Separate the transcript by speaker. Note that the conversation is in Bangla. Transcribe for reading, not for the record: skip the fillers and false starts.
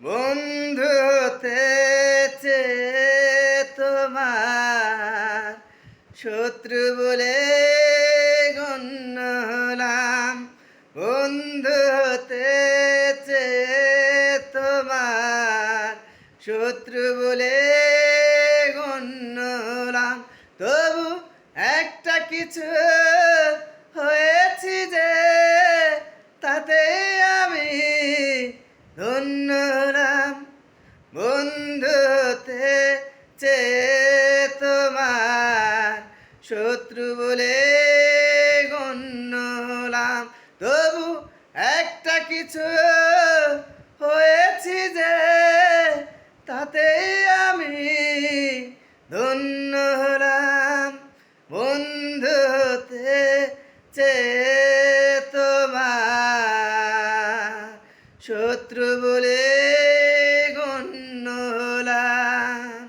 Speaker 1: বন্ধু হতেছে তোমার শত্রু বলে গণ্য হলাম। বন্ধু হতেছে তোমার শত্রু বলে গণ্য হলাম। তবু একটা কিছু হয়েছি যে তাতে আমি ধন্য হলাম। বন্ধু হতেছে তোমার শত্রু বলে গণ্য হলাম। তবু একটা কিছু হয়েছি যে তাতে আমি ধন্য হলাম। বন্ধু হতেছে তোমার শত্রু বলে গণ্য হলাম।